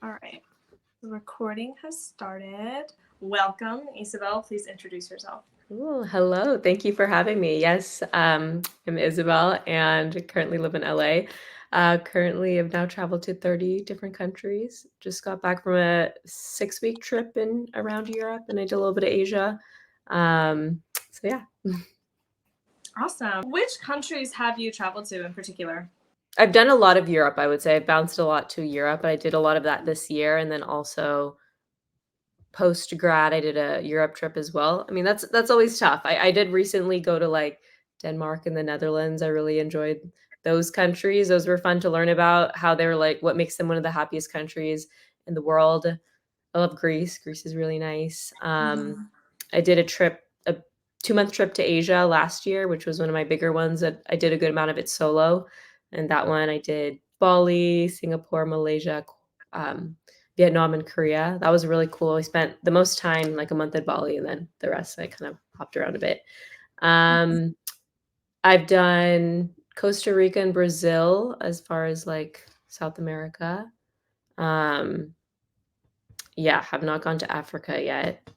All right. The recording has started. Welcome, Ysabel. Please introduce yourself. Ooh, hello. Thank you for having me. Yes, I'm Isabel and currently live in LA. Currently, I've now traveled to 30 different countries. Just got back from a 6-week trip in around Europe, and I did a little bit of Asia. So yeah, Awesome. Which countries have you traveled to in particular? I've done a lot of Europe. I would say I bounced a lot to Europe. I did a lot of that this year, and then also post grad, I did a Europe trip as well. I mean, that's always tough. I did recently go to like Denmark and the Netherlands. I really enjoyed those countries. Those were fun to learn about how they're like what makes them one of the happiest countries in the world. I love Greece. Greece is really nice. Mhm. I did a 2-month trip to Asia last year, which was one of my bigger ones that I did a good amount of it solo. And that one I did Bali, Singapore, Malaysia, um, Vietnam, and Korea. That was really cool. I spent the most time, like a month at Bali, and then the rest I kind of hopped around a bit. Um, I've done Costa Rica and Brazil as far as like South America. Um, yeah, have not gone to Africa yet,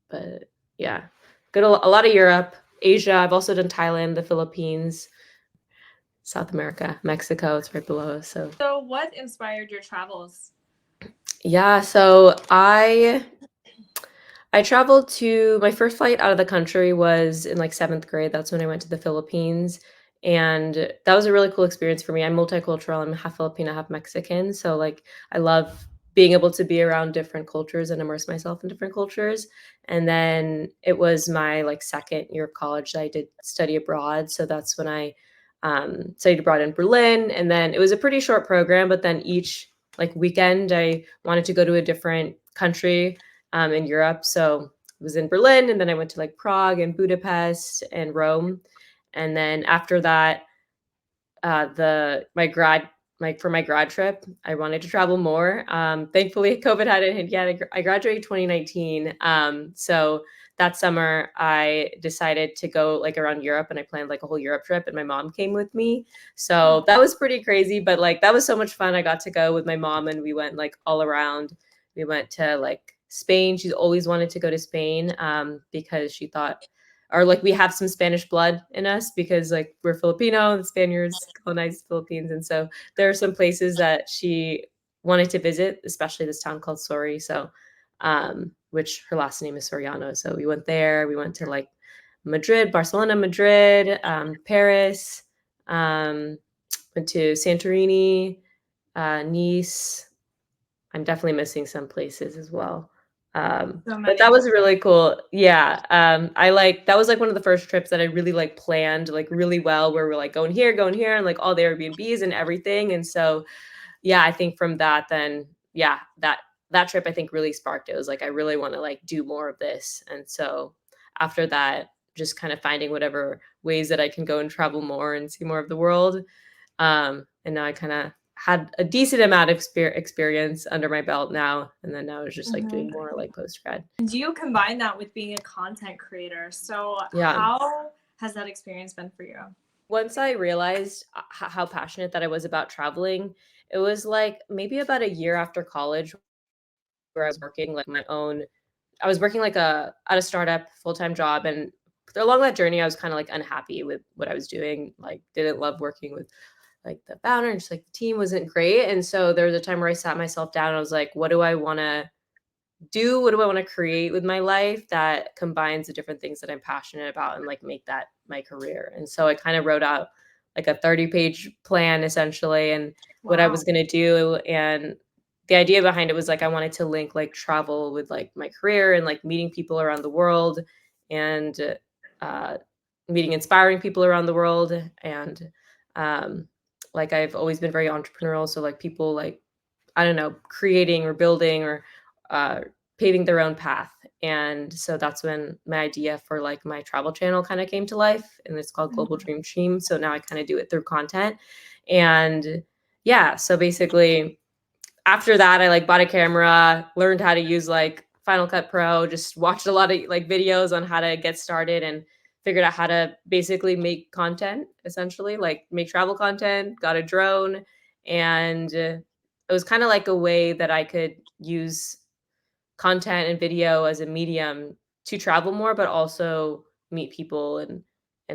but yeah, good a lot of Europe, Asia. I've also done Thailand, the Philippines, South America, Mexico. It's right below us. So So, what inspired your travels? yeah, so I traveled to my first flight out of the country was in like 7th grade. That's when I went to the Philippines. And that was a really cool experience for me. I'm multicultural. I'm half Filipino, half Mexican. So like I love being able to be around different cultures and immerse myself in different cultures. And then it was my like second year of college that I did study abroad. So that's when I studied abroad in Berlin. And then it was a pretty short program, but then each like weekend I wanted to go to a different country in Europe. So I was in Berlin, and then I went to like Prague and Budapest and Rome. And then after that, the my grad like for my grad trip, I wanted to travel more. Thankfully, COVID hadn't hit yet. I graduated 2019. So that summer, I decided to go like around Europe, and I planned like a whole Europe trip. And my mom came with me, so Oh, that was pretty crazy. But like that was so much fun. I got to go with my mom, and we went like all around. We went to like Spain. She's always wanted to go to Spain because she thought or like we have some Spanish blood in us because like we're Filipino, the Spaniards colonized the Philippines, and so there are some places that she wanted to visit, especially this town called Sori. So, which her last name is Soriano. So we went there. We went to like Madrid, Barcelona, Madrid, Paris. Um, went to Santorini, Nice. I'm definitely missing some places as well. so But many. that was really cool. Yeah. I like that was like one of the first trips that I really like planned like really well where we're like going here, and like all the Airbnbs and everything. And so yeah, I think from that then yeah, that trip I think really sparked it. It was like I really want to like do more of this. And so after that, just kind of finding whatever ways that I can go and travel more and see more of the world. And now I kind of had a decent amount of experience under my belt now, and then now it's just like Mhm. doing more like post grad. Do you combine that with being a content creator? So, Yeah. how has that experience been for you? Once I realized how passionate that I was about traveling, it was like maybe about a year after college where I was working like my own. I was working like a at a startup full time job, and along that journey, I was kind of like unhappy with what I was doing. Like, didn't love working with like the founder, and just like the team wasn't great. And so there was a time where I sat myself down and I was like, what do I want to do? What do I want to create with my life that combines the different things that I'm passionate about and like make that my career? And so I kind of wrote out like a 30-page plan essentially and what I was Wow. going to do. And the idea behind it was like I wanted to link like travel with like my career and like meeting people around the world and uh, meeting inspiring people around the world. And um, like I've always been very entrepreneurial. So like people like, I don't know, creating or building or uh, paving their own path. And so that's when my idea for like my travel channel kind of came to life, and it's called Global Mhm. Dream Team. So now I kind of do it through content. And yeah, so basically after that I like bought a camera, learned how to use like Final Cut Pro, just watched a lot of like videos on how to get started and figured out how to basically make content essentially, like make travel content, got a drone and it was kinda like a way that I could use content and video as a medium to travel more, but also meet people and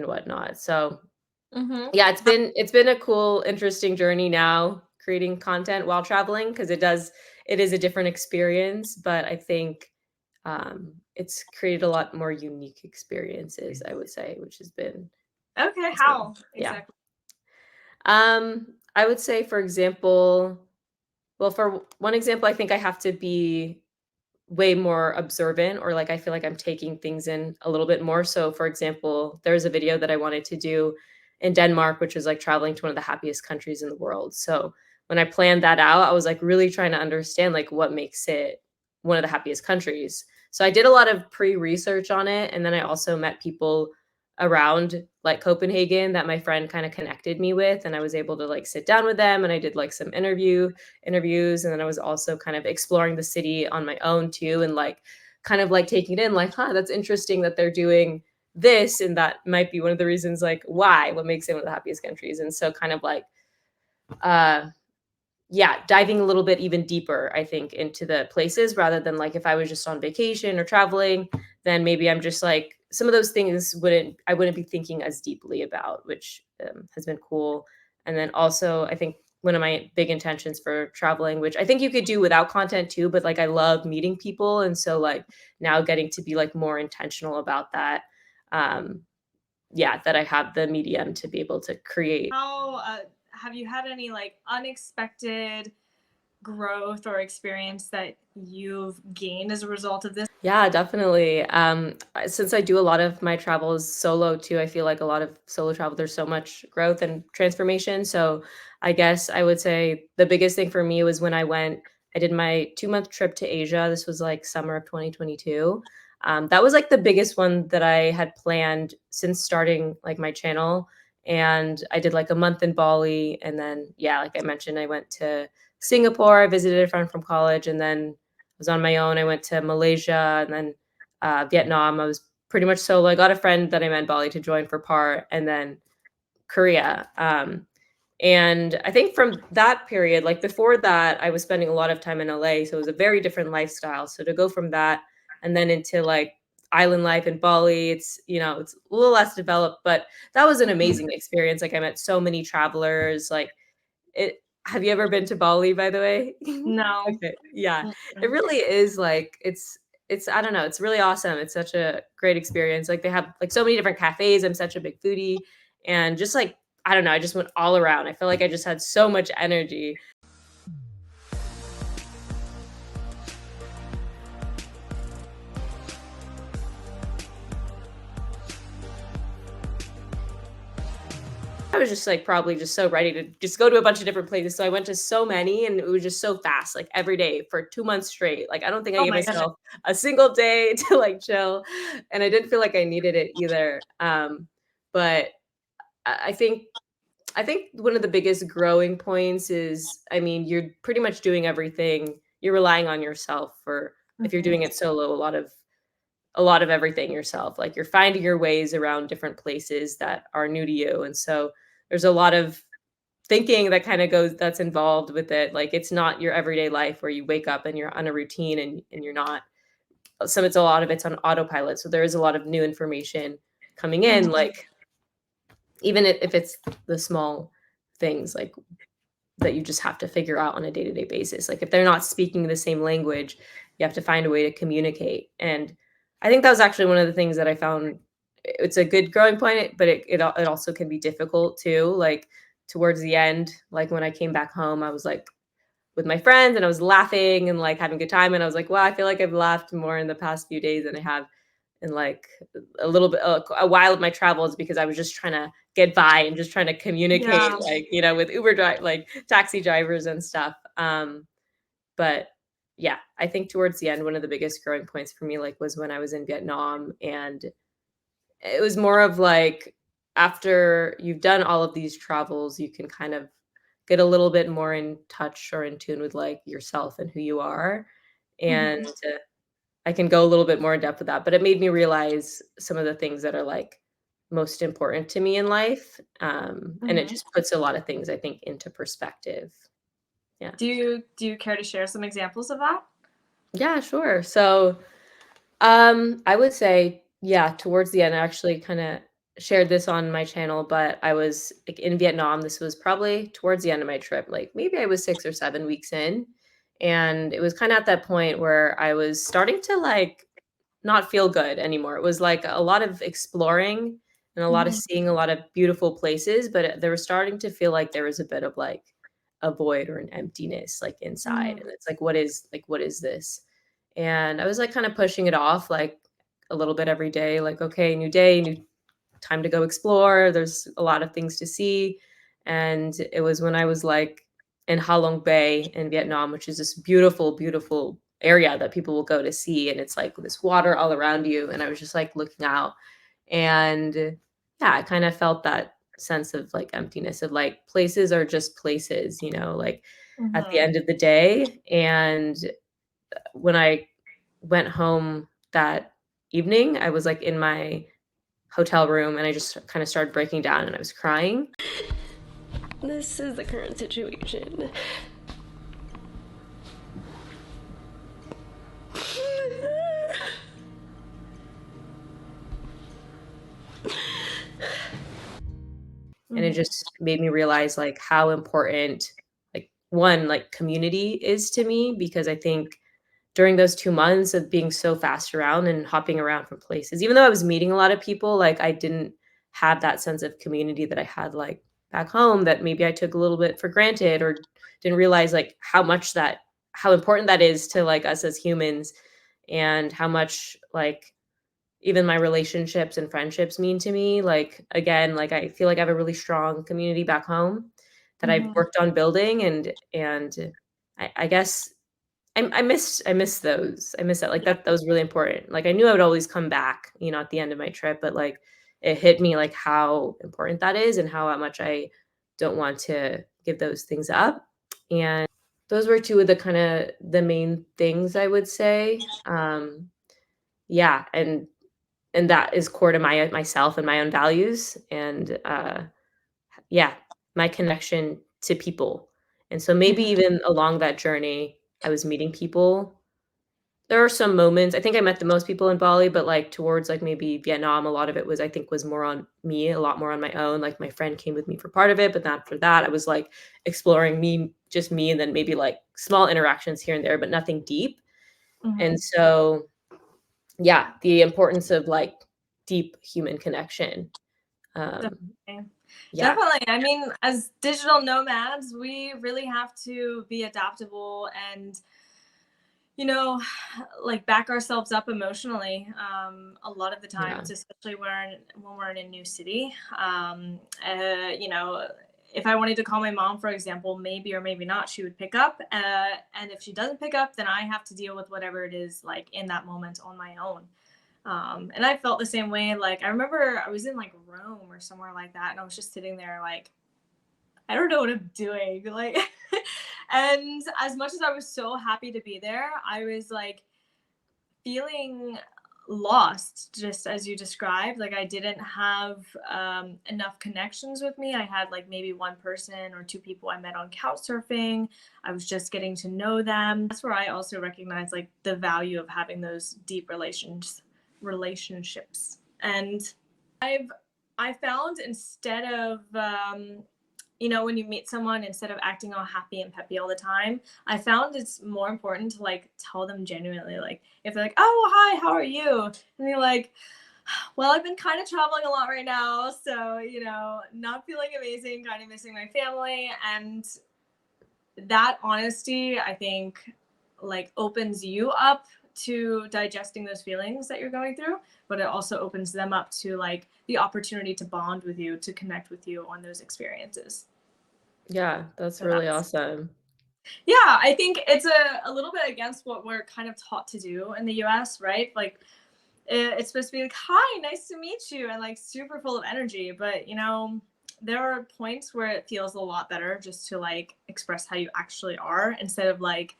whatnot. So, Mhm. yeah, it's been a cool, interesting journey now creating content while traveling because it is a different experience, but I think, it's created a lot more unique experiences, I would say, which has been Okay, awesome. how Yeah. exactly? I would say, for example well, for one example, I think I have to be way more observant or like I feel like I'm taking things in a little bit more. So for example, there's a video that I wanted to do in Denmark, which was like traveling to one of the happiest countries in the world. So when I planned that out, I was like really trying to understand like what makes it one of the happiest countries. So I did a lot of pre-research on it and then I also met people around like Copenhagen that my friend kind of connected me with and I was able to like sit down with them and I did like some interviews and then I was also kind of exploring the city on my own too and like kind of like taking it in like, huh, that's interesting that they're doing this and that might be one of the reasons like why what makes it one of the happiest countries. And so kind of like uh yeah, diving a little bit even deeper, I think, into the places rather than like if I was just on vacation or traveling, then maybe I'm just like some of those things I wouldn't be thinking as deeply about, which has been cool. And then also, I think one of my big intentions for traveling, which I think you could do without content too, but like I love meeting people, and so like now getting to be like more intentional about that. Um, yeah, that I have the medium to be able to create. How have you had any like unexpected growth or experience that you've gained as a result of this? Yeah, definitely. Since I do a lot of my travels solo too, I feel like a lot of solo travel, there's so much growth and transformation. So I guess I would say the biggest thing for me was when I did my 2-month trip to Asia. This was like summer of 2022. That was like the biggest one that I had planned since starting like my channel. And I did like a month in Bali. And then, yeah, like I mentioned, I went to Singapore, I visited a friend from college, and then was on my own. I went to Malaysia and then Vietnam. I was pretty much solo. I got a friend that I met in Bali to join for part, and then Korea. And I think from that period, like before that, I was spending a lot of time in LA, so it was a very different lifestyle. So to go from that and then into like island life in Bali, it's a little less developed, but that was an amazing experience. Like I met so many travelers. Like it have you ever been to Bali, by the way? No. Okay, yeah. It Mm-mm. really is, like it's I don't know, it's really awesome. It's such a great experience. Like, they have, like, so many different cafes. I'm such a big foodie, and just, like, I don't know, I just went all around. I feel like I just had so much energy. I was just, like, probably just so ready to just go to a bunch of different places, so I went to so many, and it was just so fast, like, every day for 2 months straight. Like, I don't think I Oh gave my goodness. myself a single day to, like, chill, and I didn't feel like I needed it either. But I think one of the biggest growing points is, I mean, you're pretty much doing everything. You're relying on yourself for if you're Mhm. doing it solo, a lot of everything yourself. Like you're finding your ways around different places that are new to you. And so there's a lot of thinking that kind of goes that's involved with it. Like it's not your everyday life where you wake up and you're on a routine and you're not it's a lot of it's on autopilot. So there is a lot of new information coming in, Mhm. like even if it's the small things like that you just have to figure out on a day-to-day basis. Like if they're not speaking the same language, you have to find a way to communicate. And I think that was actually one of the things that I found it's a good growing point, but it also can be difficult too. Like towards the end, like when I came back home, I was like with my friends and I was laughing and like having a good time. And I was like, wow, I feel like I've laughed more in the past few days than I have in like a little bit a while of my travels because I was just trying to get by and just trying to communicate Yeah. like, with like taxi drivers and stuff. But yeah, I think towards the end, one of the biggest growing points for me like was when I was in Vietnam and it was more of like after you've done all of these travels, you can kind of get a little bit more in touch or in tune with like yourself and who you are. And Mhm. I can go a little bit more in depth with that, but it made me realize some of the things that are like most important to me in life. And it Mhm. just puts a lot of things, I think, into perspective. Yeah. Do you care to share some examples of that? Yeah, sure. So, I would say, yeah, towards the end, I actually kinda shared this on my channel, but I was, like, in Vietnam. This was probably towards the end of my trip, like, maybe I was 6 or 7 weeks in, and it was kinda at that point where I was starting to, like, not feel good anymore. It was, like, a lot of exploring and a lot of Mhm, seeing a lot of beautiful places, but there was starting to feel like there was a bit of, like, a void or an emptiness, like, inside, and mhm, it's like, "What is this?" And I was, like, kinda pushing it off, like, a little bit every day, like, "Okay, new day, new time to go explore. There's a lot of things to see." And it was when I was, like, in Ha Long Bay in Vietnam, which is this beautiful, beautiful area that people will go to see, and it's, like, this water all around you, and I was just, like, looking out, and, yeah, I kinda felt that sense of, like, emptiness of, like, places are just places, like, at the mhm. end of the day, and when I went home that evening, I was, like, in my hotel room, and I just kinda started breaking down, and I was crying. This is the current situation. And it Mhm, just made me realize, like, how important, like, 1, like, community is to me, because I think during those 2 months of being so fast around and hopping around from places, even though I was meeting a lot of people, like, I didn't have that sense of community that I had, like, back home, that maybe I took a little bit for granted, or didn't realize, like, how important that is to, like, us as humans, and how much, like, even my relationships and friendships mean to me. Like, again, like, I feel like I have a really strong community back home that I've mhm. worked on building, and I guess I miss those. I miss that, like, Yeah, that was really important. Like, I knew I would always come back, at the end of my trip, but, like, it hit me, like, how important that is, and how much I don't want to give those things up, and those were 2 of the main things I would say. Yeah, and that is core to myself and my own values, and, yeah, my connection to people. And so maybe mhm, even along that journey, I was meeting people. There are some moments, I think I met the most people in Bali, but, like, towards, like, maybe Vietnam, a lot of it was, I think, was more on me, a lot more on my own. Like, my friend came with me for part of it, but then after that, I was, like, exploring me, just me, and then maybe, like, small interactions here and there, but nothing deep. And mhm. so, yeah, the importance of, like, deep human connection. Um, Definitely. yeah, Definitely. I mean, as digital nomads, we really have to be adaptable and, you know, like back ourselves up emotionally. A lot of the yeah, times, especially when we're in a new city. If I wanted to call my mom, for example, maybe or maybe not, she would pick up. And if she doesn't pick up, then I have to deal with whatever it is like in that moment on my own. And I felt the same way. Like I remember I was in like Rome or somewhere like that, and I was just sitting there like I don't know what I'm doing. Like, and as much as I was so happy to be there, I was like feeling lost, just as you described. Like, I didn't have enough connections with me. I had like maybe one person or two people I met on couch surfing. I was just getting to know them. That's where I also recognize like the value of having those deep relationships. And I found instead of when you meet someone, instead of acting all happy and peppy all the time, I found it's more important to like tell them genuinely, like if they're like, "Oh, hi, how are you?" and you're like, "Well, I've been kind of traveling a lot right now, so not feeling amazing, kind of missing my family." And that honesty, I think, like opens you up to digesting those feelings that you're going through, but it also opens them up to like the opportunity to bond with you, to connect with you on those experiences. yeah, that's So really that's awesome. yeah, I think it's a little bit against what we're kind of taught to do in the US, right? Like it's supposed to be like, "Hi, nice to meet you," and like super full of energy, but there are points where it feels a lot better just to like express how you actually are instead of like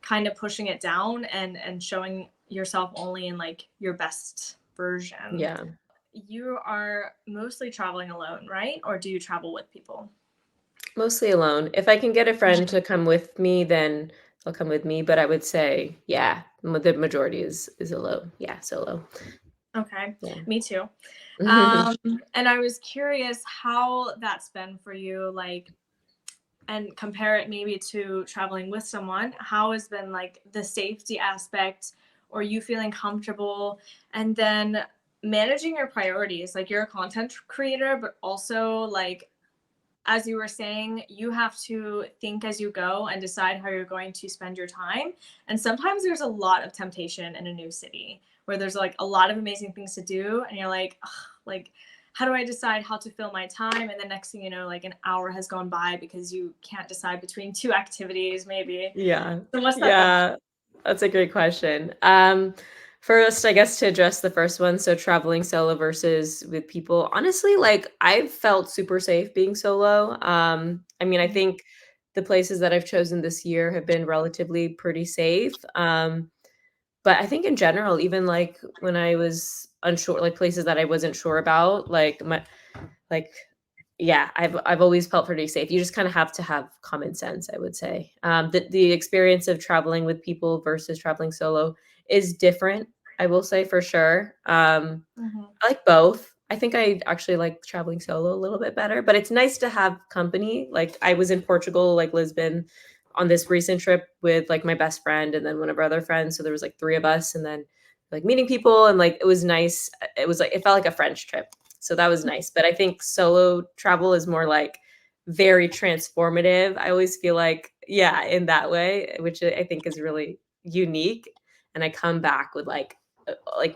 kind of pushing it down and showing yourself only in like your best version. Yeah. You are mostly traveling alone, right? Or do you travel with people? Mostly alone. If I can get a friend to come with me, then they'll come with me, but I would say, yeah, the majority is alone. Yeah, solo. Okay, Yeah. me too. Um, and I was curious how that's been for you, like, and compare it maybe to traveling with someone. How has been like the safety aspect or you feeling comfortable? And then managing your priorities. Like you're a content creator, but also like as you were saying, you have to think as you go and decide how you're going to spend your time. And sometimes there's a lot of temptation in a new city where there's like a lot of amazing things to do. And you're like, ugh, like, how do I decide how to fill my time? And the next thing you know, like an hour has gone by because you can't decide between two activities, maybe. Yeah. So what's that been? Yeah. That's a great question. First, I guess to address the first one, so traveling solo versus with people. Honestly, like I've felt super safe being solo. I mean, I Mhm. think the places that I've chosen this year have been relatively pretty safe. But I think in general, even like when I was unsure, like places that I wasn't sure about, like yeah, I've always felt pretty safe. You just kind of have to have common sense, I would say. The experience of traveling with people versus traveling solo is different, I will say for sure. Mhm. I like both. I think I actually like traveling solo a little bit better, but it's nice to have company. Like I was in Portugal, like Lisbon, on this recent trip with like my best friend and then one of our other friends. So there was like three of us, and then like meeting people and like it was nice. It was like it felt like a French trip. So that was nice. But I think solo travel is more like very transformative. I always feel like, yeah, in that way, which I think is really unique. And I come back with like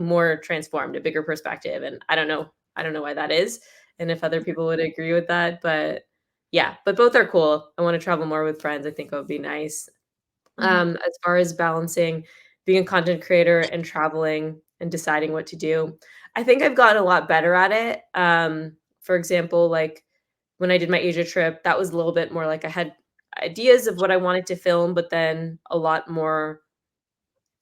more transformed, a bigger perspective. And I don't know why that is, and if other people would agree with that, but yeah, but both are cool. I want to travel more with friends. I think it would be nice. Mhm. As far as balancing being a content creator and traveling and deciding what to do, I think I've gotten a lot better at it. For example, like when I did my Asia trip, that was a little bit more like I had ideas of what I wanted to film, but then a lot more,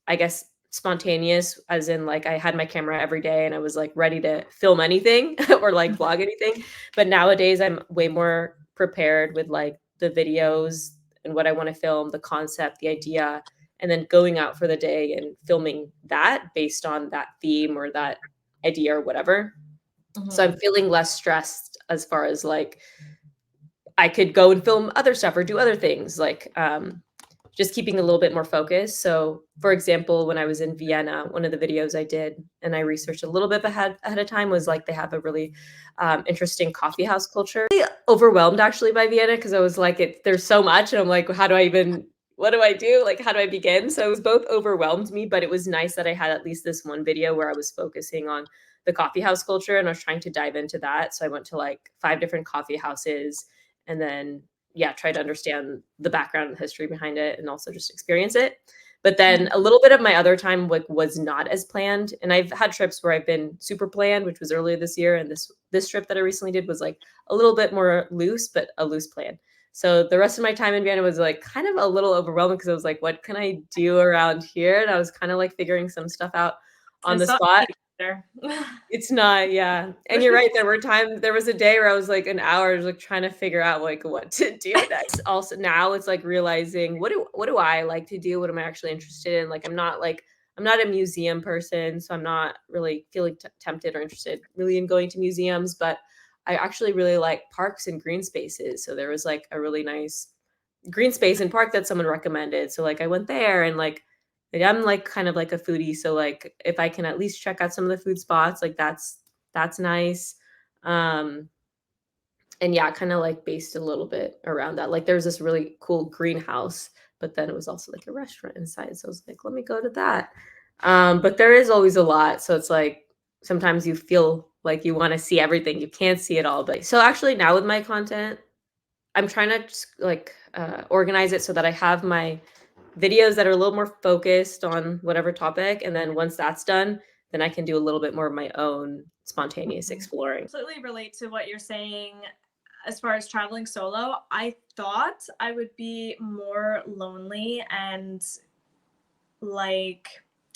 I guess, spontaneous, as in, like, I had my camera every day and I was, like, ready to film anything or, like, vlog anything. But nowadays, I'm way more prepared with, like, the videos and what I wanna film, the concept, the idea, and then going out for the day and filming that based on that theme or that idea or whatever. So Mhm. I'm feeling less stressed as far as, like, I could go and film other stuff or do other things, like, just keeping a little bit more focused. So, for example, when I was in Vienna, one of the videos I did and I researched a little bit ahead of time was like they have a really interesting coffee house culture. Really overwhelmed actually by Vienna because I was like, there's so much, and I'm like, how do I even? What do I do? Like, how do I begin? So it was both overwhelmed me, but it was nice that I had at least this one video where I was focusing on the coffee house culture and I was trying to dive into that. So I went to like 5 different coffee houses and then yeah, try to understand the background and the history behind it and also just experience it. But then Mhm. a little bit of my other time like was not as planned. And I've had trips where I've been super planned, which was earlier this year. And this trip that I recently did was like a little bit more loose, but a loose plan. So the rest of my time in Vienna was like kind of a little overwhelming because I was like, what can I do around here? And I was kind of like figuring some stuff out on the It's not spot. easy there. It's not, yeah, and you're right, there was a day where I was, like, an hour just, like, trying to figure out, like, what to do next. Also, now it's, like, realizing what do I like to do? What am I actually interested in? Like, I'm not a museum person, so I'm not really feeling tempted or interested really in going to museums, but I actually really like parks and green spaces, so there was, like, a really nice green space and park that someone recommended. So like I went there and like I'm like kind of like a foodie. So like if I can at least check out some of the food spots, like that's nice. Um and yeah, kind of like based a little bit around that. Like there's this really cool greenhouse, but then it was also like a restaurant inside. So I was like, let me go to that. But there is always a lot. So it's like sometimes you feel like you want to see everything. You can't see it all. But so actually now with my content, I'm trying to just like organize it so that I have my videos that are a little more focused on whatever topic. And then once that's done, then I can do a little bit more of my own spontaneous exploring. Completely relate to what you're saying as far as traveling solo. I thought I would be more lonely and like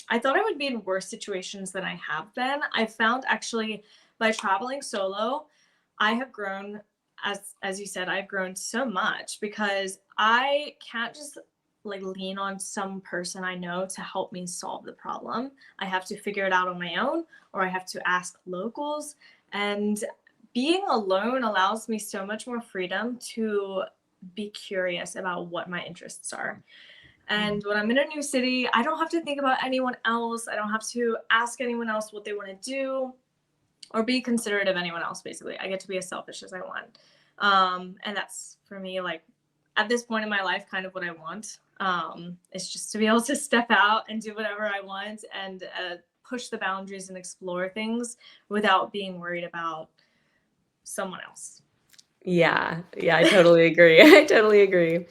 I thought I would be in worse situations than I have been. I found actually by traveling solo, I have grown as you said, I've grown so much because I can't just like lean on some person I know to help me solve the problem. I have to figure it out on my own, or I have to ask locals. And being alone allows me so much more freedom to be curious about what my interests are. And when I'm in a new city, I don't have to think about anyone else. I don't have to ask anyone else what they want to do or be considerate of anyone else. Basically, I get to be as selfish as I want. And that's for me, like at this point in my life, kind of what I want. It's just to be able to step out and do whatever I want and push the boundaries and explore things without being worried about someone else. Yeah, yeah, I totally agree. I totally agree.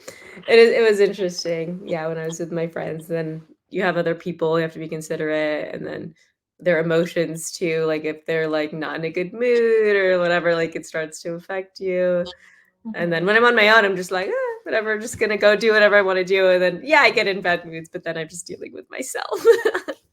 It was interesting. Yeah, when I was with my friends, then you have other people, you have to be considerate, and then their emotions too. Like if they're like not in a good mood or whatever, like it starts to affect you. And then when I'm on my own, I'm just like, whatever, I'm just gonna go do whatever I want to do. And then yeah, I get in bad moods, but then I'm just dealing with myself.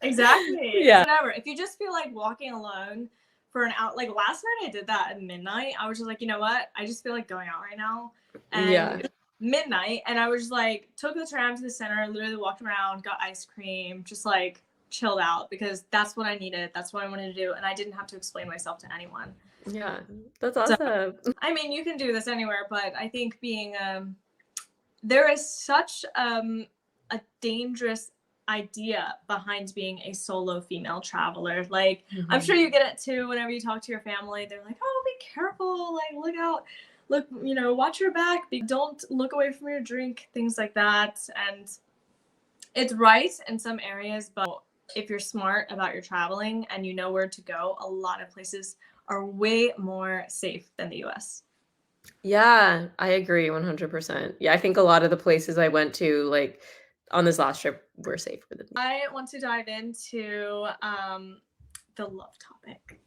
Exactly. Yeah. Whatever. If you just feel like walking alone for an hour, like last night I did that at midnight. I was just like, you know what? I just feel like going out right now. And Yeah. it was midnight, and I was just like, took the tram to the center, literally walked around, got ice cream, just like chilled out because that's what I needed. That's what I wanted to do. And I didn't have to explain myself to anyone. Yeah. That's So, awesome. I mean, you can do this anywhere, but I think being, there is such a dangerous idea behind being a solo female traveler. Like, I'm sure you get it too whenever you talk to your family. They're like, oh, be careful. Like, look out. Look, you know, watch your back. Don't look away from your drink, things like that. And it's right in some areas, but if you're smart about your traveling and you know where to go, a lot of places are way more safe than the US. Yeah, I agree 100%. Yeah, I think a lot of the places I went to, like, on this last trip were safer than me. I want to dive into the love topic.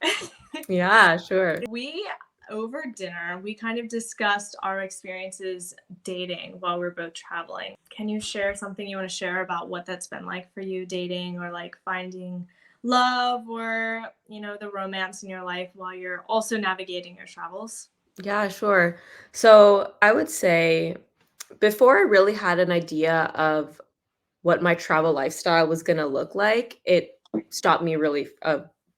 Yeah, sure. We, over dinner, we kind of discussed our experiences dating while we're both traveling. Can you share something you want to share about what that's been like for you dating or like finding love or, you know, the romance in your life while you're also navigating your travels? Yeah, sure. So, I would say before I really had an idea of what my travel lifestyle was gonna look like, it stopped me really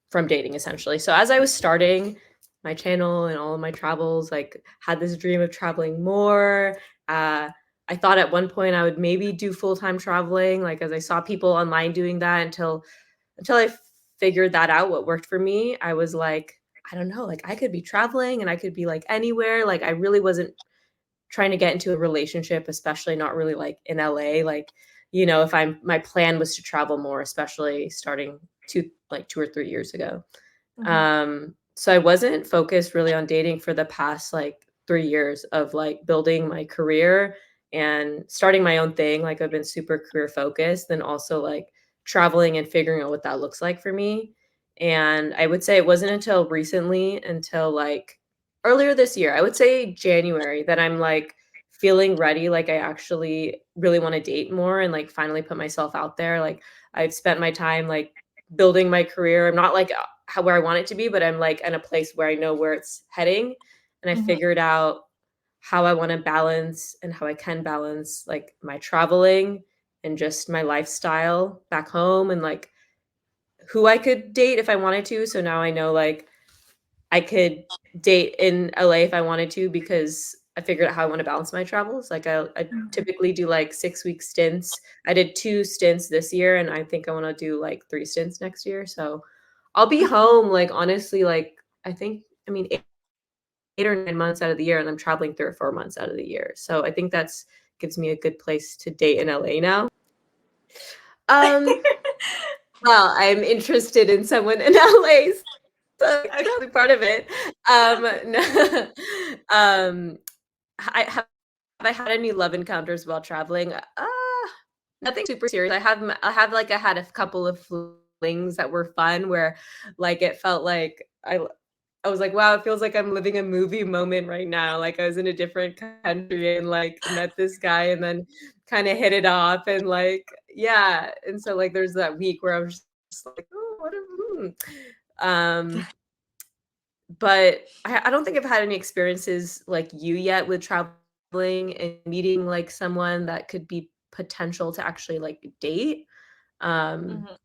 from dating essentially. So as I was starting my channel and all of my travels, like had this dream of traveling more. Uh, I thought at one point I would maybe do full-time traveling, like as I saw people online doing that until I figured that out, what worked for me. I was like, I don't know, like I could be traveling and I could be like anywhere. Like I really wasn't trying to get into a relationship, especially not really like in LA. Like, you know, if I'm my plan was to travel more, especially starting 2 or 3 years ago. Mhm. So I wasn't focused really on dating for the past like 3 years of like building my career and starting my own thing. Like I've been super career focused and also like traveling and figuring out what that looks like for me. And I would say it wasn't until recently, until like earlier this year, I would say January, that I'm like feeling ready. Like I actually really want to date more and like finally put myself out there. Like I've spent my time like building my career. I'm not like how where I want it to be, but I'm like in a place where I know where it's heading. And I Mhm. figured out how I want to balance and how I can balance like my traveling and just my lifestyle back home and like who I could date if I wanted to. So now I know like I could date in LA if I wanted to because I figured out how I want to balance my travels. Like I Mhm. typically do like 6-week stints. I did 2 stints this year and I think I want to do like 3 stints next year. So I'll be home like honestly like I think I mean 8 or 9 months out of the year and I'm traveling 3 or 4 months out of the year. So I think that's gives me a good place to date in LA now. Um well, I'm interested in someone in LA. So it's Okay. probably part of it. No, have I had any love encounters while traveling? Nothing super serious. I had a couple of flings that were fun where, like, it felt like I was like, "Wow, it feels like I'm living a movie moment right now." Like, I was in a different country and, like, met this guy and then kinda hit it off and, like yeah, and so, like, there's that week where I was just like, "Oh, what a" um but I don't think I've had any experiences like you yet with traveling and meeting like someone that could be potential to actually like date. Um, Mhm.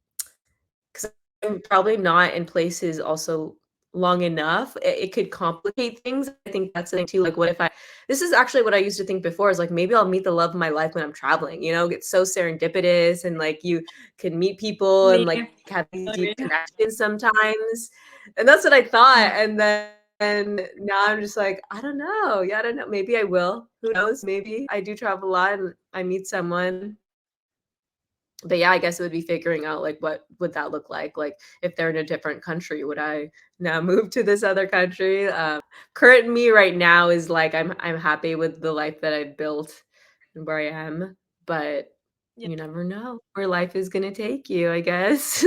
'Cause I'm probably not in places also long enough. It could complicate things. I think that's the thing too, like, what if I this is actually what I used to think before is, like, maybe I'll meet the love of my life when I'm traveling, you know? It's so serendipitous and, like, you can meet people and, Me, like, have these deep agree. connections sometimes, and that's what I thought, Mhm. and then now I'm just like, "I don't know. Yeah, I don't know. Maybe I will. Who knows? Maybe I do travel a lot and I meet someone." But yeah, I guess it would be figuring out like what would that look like? Like if they're in a different country, would I now move to this other country? Current me right now is like I'm happy with the life that I've built and where I am, but Yeah, you never know where life is gonna take you, I guess.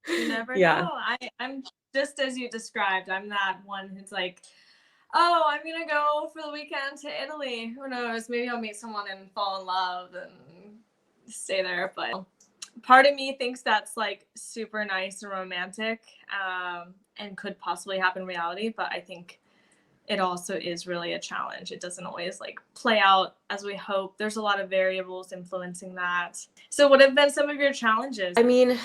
you never Yeah. know. I'm just as you described. I'm that one who's like, oh, I'm gonna go for the weekend to Italy. Who knows? Maybe I'll meet someone and fall in love and stay there. But part of me thinks that's like super nice and romantic, and could possibly happen in reality. But I think it also is really a challenge. It doesn't always like play out as we hope. There's a lot of variables influencing that. So, what have been some of your challenges? I mean,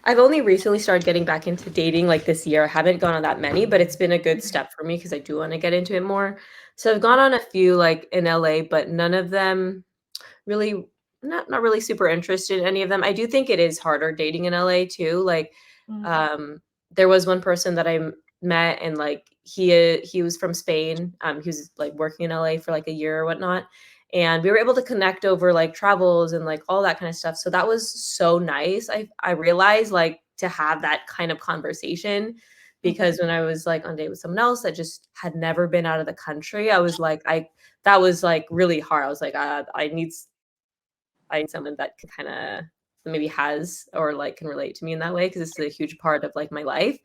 I've only recently started getting back into dating like this year. I haven't gone on that many, but it's been a good step for me because I do want to get into it more. So I've gone on a few like in LA, but none of them really not really super interested in any of them. I do think it is harder dating in LA too. Like, Mhm. um, there was one person that met and like he was from Spain. He was like working in LA for like a year or whatnot. And we were able to connect over like travels and like all that kind of stuff. So that was so nice. I realized like to have that kind of conversation because when I was like on a date with someone else that just had never been out of the country, I was like, that was like really hard. I was like, I need someone that can kinda maybe has or, like, can relate to me in that way because it's a huge part of, like, my life.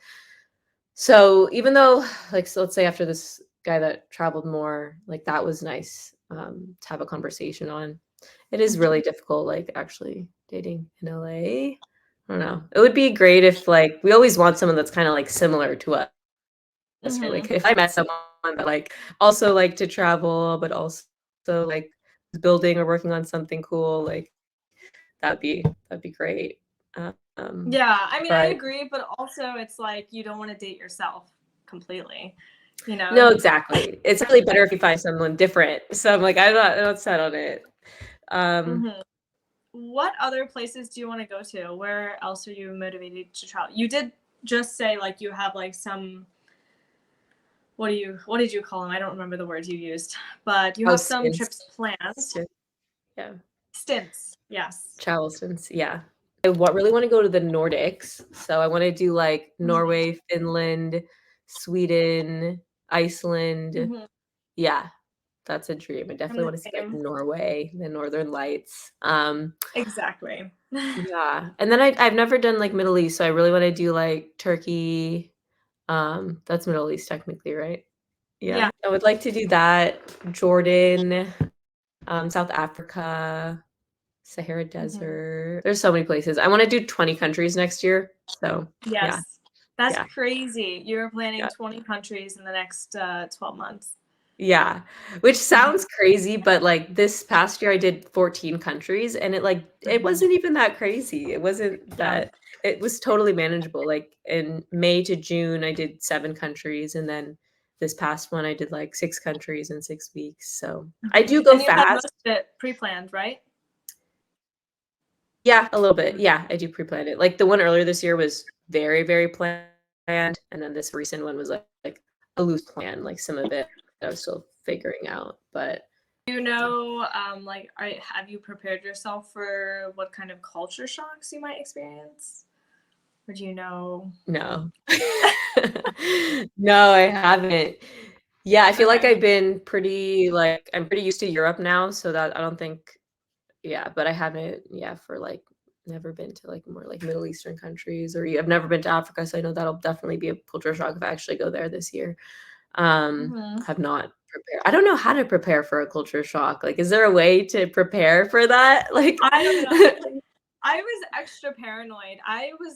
So, even though, like, so let's say after this guy that traveled more, like, that was nice, to have a conversation on. It is Mhm. really difficult, like, actually dating in LA. I don't know. It would be great if, like we always want someone that's kinda, like, similar to us, right? Mhm. Like, if I met someone that, like, also liked to travel, but also, like, was building or working on something cool, like, that'd be great. Um, Yeah, I mean, I but agree, but also it's like you don't want to date yourself completely, you no, know? exactly. It's really better if you find someone different. So I'm like, I don't set on it. Um, Mhm. What other places do you want to go to? Where else are you motivated to travel? You did just say like you have like some what did you call them? I don't remember the words you used, but you oh, have some stints, trips planned. stint, yeah, Stints, yes. travel stints, yeah. Really want to go to the Nordics. So I want to do like Mhm. Norway, Finland, Sweden, Iceland. Mhm. Yeah, that's a dream. I I'm definitely the wanna see, like, same. Norway, the Northern Lights. Exactly. Yeah, and then I've never done, like, Middle East, so I really wanna do, like, Turkey, that's Middle East technically, right? Yeah. Yeah, I would like to do that, Jordan, South Africa, Sahara Mhm. Desert. There's so many places. I wanna do 20 countries next year, so yeah, Yes. That's yeah, crazy. You're planning yeah. 20 countries in the next 12 months. Yeah, which Mhm. sounds crazy, but, like, this past year I did 14 countries, and it Mhm. wasn't even that crazy. It wasn't Yeah. that it was totally manageable, like, in May to June, I did 7 countries, and then this past one, I did, like, 6 countries in 6 weeks, so I Mhm. do go And you had most fast. of it pre-planned, right? Yeah, a little bit. Mhm. Yeah, I do pre-plan it. Like, the one earlier this year was very, very planned, and then this recent one was, like, a loose plan, like, some of it I was still figuring out, but Do you know, like, have you prepared yourself for what kind of culture shocks you might experience? Or do you know? no. No, I haven't. Yeah, I feel like Okay. I've been pretty, like I'm pretty used to Europe now, so that I don't think yeah, but I haven't, yeah, for, like never been to, like, more, like, Middle Eastern countries or I've never been to Africa, so I know that'll definitely be a culture shock if I actually go there this year. Mhm. Have not prepared I don't know how to prepare for a culture shock, like, is there a way to prepare for that? Like I don't know. I was extra paranoid. I was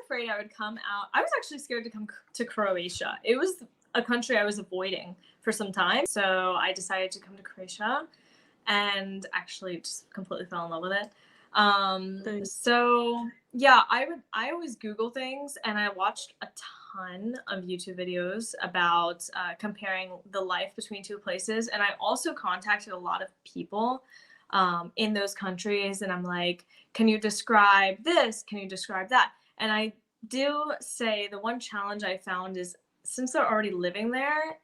afraid I would come out. I was actually scared to come to Croatia. It was a country I was avoiding for some time. So I decided to come to Croatia and actually just completely fell in love with it. Nice. So yeah, I always Google things, and I watched a ton of YouTube videos about comparing the life between two places. And I also contacted a lot of people in those countries, and I'm like, can you describe this? Can you describe that? And I do say the one challenge I found is, since they're already living there,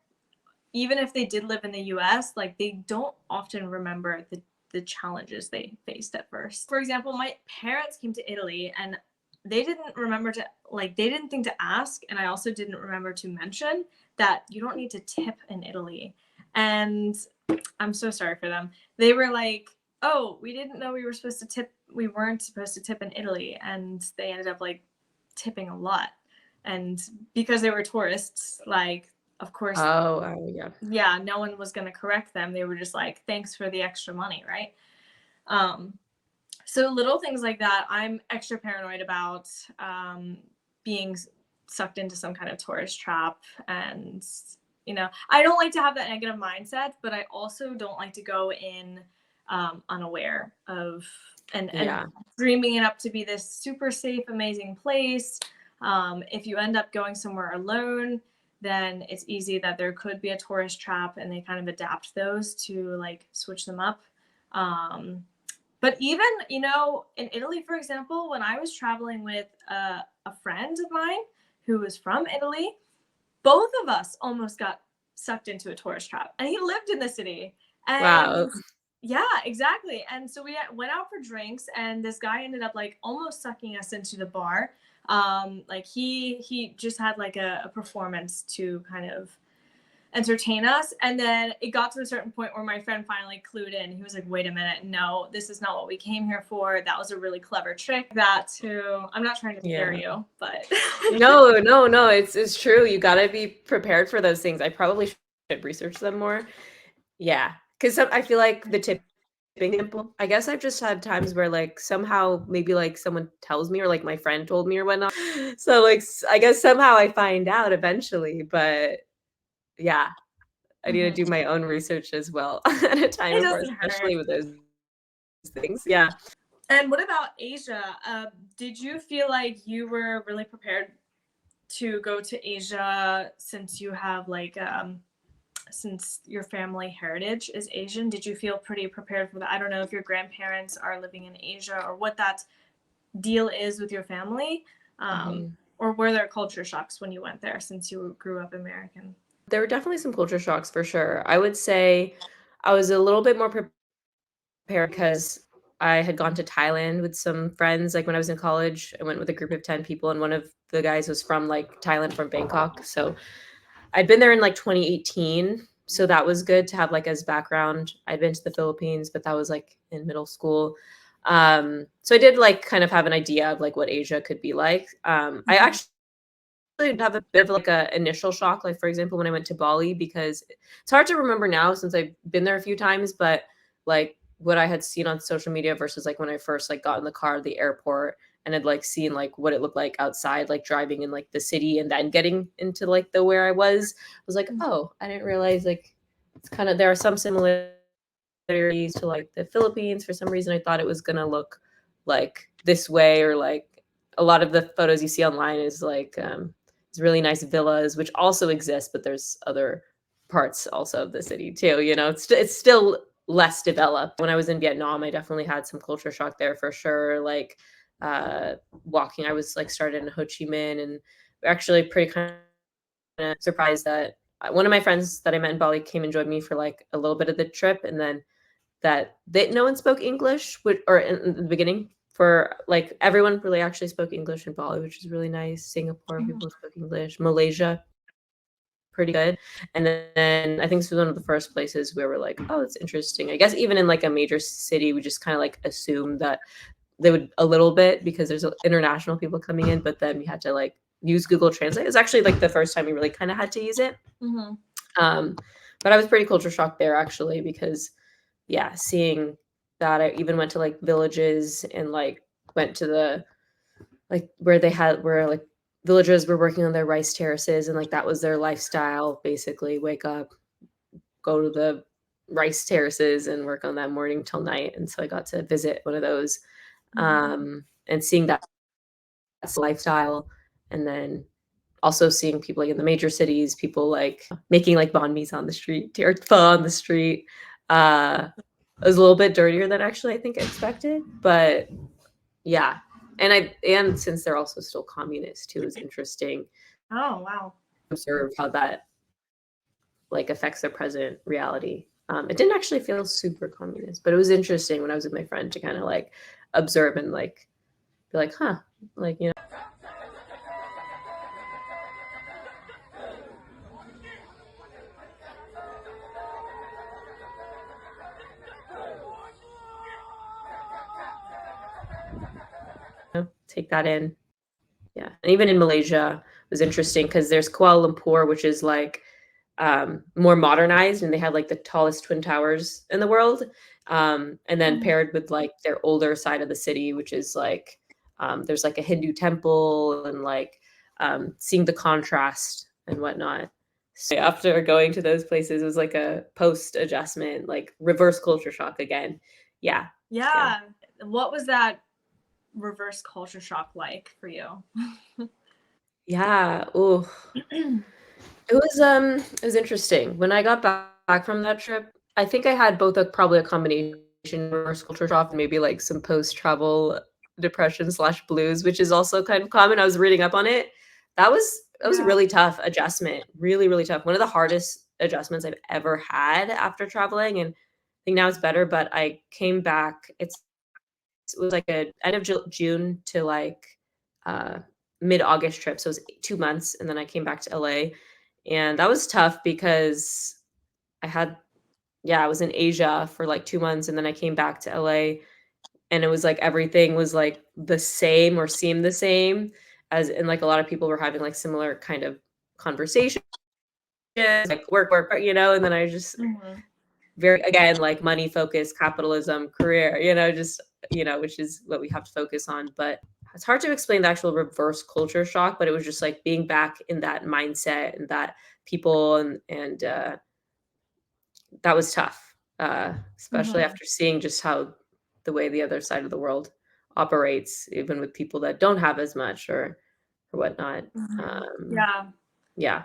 even if they did live in the US, like they don't often remember the challenges they faced at first. For example, my parents came to Italy and they didn't remember to, like, they didn't think to ask, and I also didn't remember to mention that you don't need to tip in Italy. And I'm so sorry for them. They were like, "Oh, we didn't know we were supposed to tip. We weren't supposed to tip in Italy," and they ended up like tipping a lot. And because they were tourists, like, of course, Yeah. yeah, no one was going to correct them. They were just like, "Thanks for the extra money," right? Um, so little things like that, I'm extra paranoid about being sucked into some kind of tourist trap. And I don't like to have that negative mindset, but I also don't like to go in unaware of and Yeah. dreaming it up to be this super safe, amazing place. If you end up going somewhere alone, then it's easy that there could be a tourist trap, and they kind of adapt those to like switch them up. But even, in Italy, for example, when I was traveling with a friend of mine who was from Italy, both of us almost got sucked into a tourist trap. And he lived in the city. Wow. And yeah, exactly. And so we went out for drinks, and this guy ended up like almost sucking us into the bar. Like he just had like a performance to kind of entertain us. And then it got to a certain point where my friend finally clued in. He was like, "Wait a minute, no, this is not what we came here for. That was a really clever trick." That too, I'm not trying to scare Yeah. you, but No. It's true. You gotta be prepared for those things. I probably should research them more. Yeah, because I feel like the tipping example, I guess I've just had times where, like, somehow maybe, like, someone tells me or, like, my friend told me or whatnot. So, like, I guess somehow I find out eventually, but yeah, I need to Mhm. do my own research as well at a time It before, doesn't hurt. especially with those things. Yeah. And what about Asia? Did you feel like you were really prepared to go to Asia, since you have like since your family heritage is Asian? Did you feel pretty prepared for that? I don't know if your grandparents are living in Asia or what that deal is with your family. Mhm. Or were there culture shocks when you went there, since you grew up American? There were definitely some culture shocks for sure. I would say I was a little bit more prepared because I had gone to Thailand with some friends, like, when I was in college. I went with a group of 10 people, and one of the guys was from, like, Thailand, from Bangkok. So I'd been there in, like, 2018, so that was good to have, like, as background. I'd been to the Philippines, but that was, like, in middle school. So I did, like, kind of have an idea of, like, what Asia could be like. I Mhm. actually have a bit of, like, a initial shock, like, for example, when I went to Bali, because it's hard to remember now since I've been there a few times, but, like, what I had seen on social media versus, like, when I first, like, got in the car at the airport and had, like, seen, like, what it looked like outside, like, driving in, like, the city and then getting into, like, the where I was like, "Oh, I didn't realize, like, it's kinda there are some similarities to, like, the Philippines." For some reason, I thought it was gonna look like this way, or, like, a lot of the photos you see online is, like, it's really nice villas, which also exist, but there's other parts also of the city too, it's still less developed. When I was in Vietnam, I definitely had some culture shock there for sure, like, walking I was, like, started in Ho Chi Minh, and we're actually pretty kinda surprised that one of my friends that I met in Bali came and joined me for, like, a little bit of the trip, and then that no one spoke English, or in the beginning. For, like, everyone really actually spoke English in Bali, which is really nice. Singapore, Mhm. people spoke English. Malaysia, pretty good. And then I think this was one of the first places where we're like, "Oh, it's interesting." I guess even in, like, a major city, we just kinda, like, assumed that they would a little bit, because there's international people coming in, but then we had to, like, use Google Translate. It was actually, like, the first time we really kinda had to use it. Mhm. Um, but I was pretty culture shocked there, actually, because yeah, seeing that, I even went to, like, villages and, like, went to the like where like villagers were working on their rice terraces, and like that was their lifestyle, basically wake up, go to the rice terraces and work on that morning till night. And so I got to visit one of those, and seeing that lifestyle, and then also seeing people like in the major cities, people like making like banh mi's on the street or pho on the street. It was a little bit dirtier than actually I think I expected, but yeah. And since they're also still communist too, is interesting. Oh, wow. Observe how that like affects their present reality. It didn't actually feel super communist, but it was interesting when I was with my friend to kind of like observe and like be like, huh, like, you know, take that in. Yeah. And even in Malaysia it was interesting because there's Kuala Lumpur, which is like more modernized, and they have like the tallest twin towers in the world. And then paired with like their older side of the city, which is like there's like a Hindu temple, and like seeing the contrast and whatnot. So after going to those places, it was like a post adjustment, like reverse culture shock again. Yeah. Yeah. What was that reverse culture shock like for you? Yeah. Oh, it was interesting. When I got back from that trip, I think I had both probably a combination of reverse culture shock and maybe like some post-travel depression slash blues, which is also kind of common. I was reading up on it. That was a really tough adjustment. Really, really tough. One of the hardest adjustments I've ever had after traveling. And I think now it's better, but I came back. It was like a end of June to like mid-August trip. So it was 2 months. And then I came back to LA. And that was tough because I had, yeah, I was in Asia for like 2 months, and then I came back to LA, and it was like everything was like the same or seemed the same as, and like a lot of people were having like similar kind of conversations, like work, and then I just very, again, like money focused, capitalism, career, just, which is what we have to focus on. But it's hard to explain the actual reverse culture shock, but it was just like being back in that mindset and that people, and that was tough, especially after seeing just how the way the other side of the world operates, even with people that don't have as much or whatnot. Yeah. Yeah.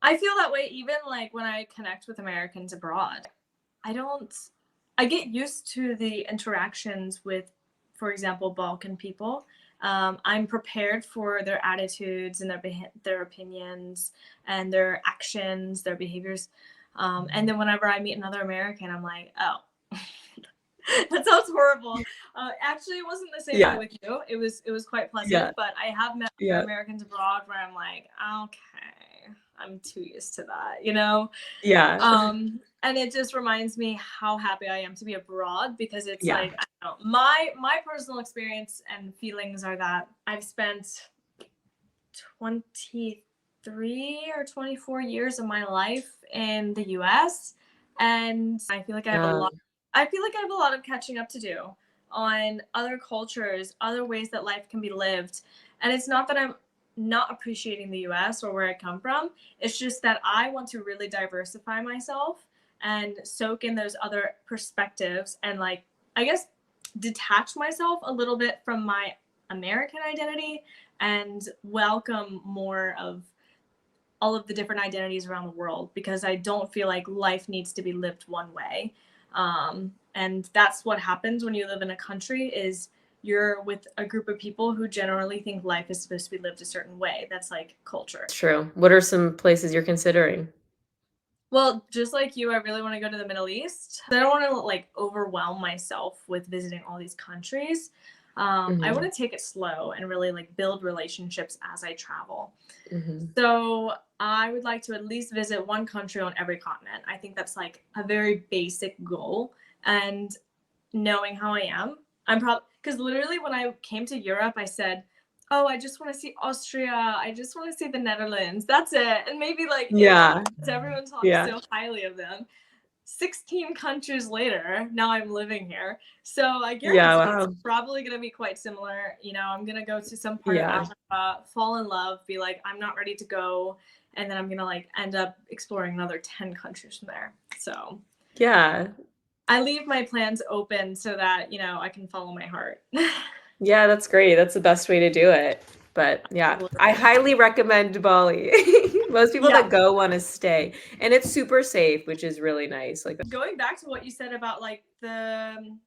I feel that way even like when I connect with Americans abroad. I get used to the interactions with, for example, Balkan people. I'm prepared for their attitudes and their opinions and their actions, their behaviors. And then whenever I meet another American, I'm like, oh, that sounds horrible. Actually, it wasn't the same way with you. It was quite pleasant, but I have met Americans abroad where I'm like, okay, I'm too used to that, Yeah. And it just reminds me how happy I am to be abroad, because it's like, I don't know, my personal experience and feelings are that I've spent 23 or 24 years of my life in the US, and I feel like I have a lot of catching up to do on other cultures, other ways that life can be lived. And it's not that I'm not appreciating the US or where I come from. It's just that I want to really diversify myself and soak in those other perspectives, and like, I guess, detach myself a little bit from my American identity and welcome more of all of the different identities around the world, because I don't feel like life needs to be lived one way. And that's what happens when you live in a country, is you're with a group of people who generally think life is supposed to be lived a certain way. That's like culture. It's true. What are some places you're considering? Well, just like you, I really want to go to the Middle East. I don't want to like overwhelm myself with visiting all these countries. I want to take it slow and really like build relationships as I travel. So I would like to at least visit one country on every continent. I think that's like a very basic goal. And knowing how I am, I'm probably, because literally when I came to Europe, I said, oh, I just want to see Austria. I just want to see the Netherlands. That's it. And maybe like, everyone talks so highly of them. 16 countries later, now I'm living here. So I Yeah, guarantee it's wow. probably going to be quite similar. You know, I'm going to go to some part of Yeah. Africa, fall in love, be like, I'm not ready to go. And then I'm going to like end up exploring another 10 countries from there. So Yeah. I leave my plans open so that, you know, I can follow my heart. Yeah, that's great. That's the best way to do it. But yeah, I Absolutely. highly recommend Bali. Most people Yeah. that go want to stay, and it's super safe, which is really nice. Like, Going back to what you said about like the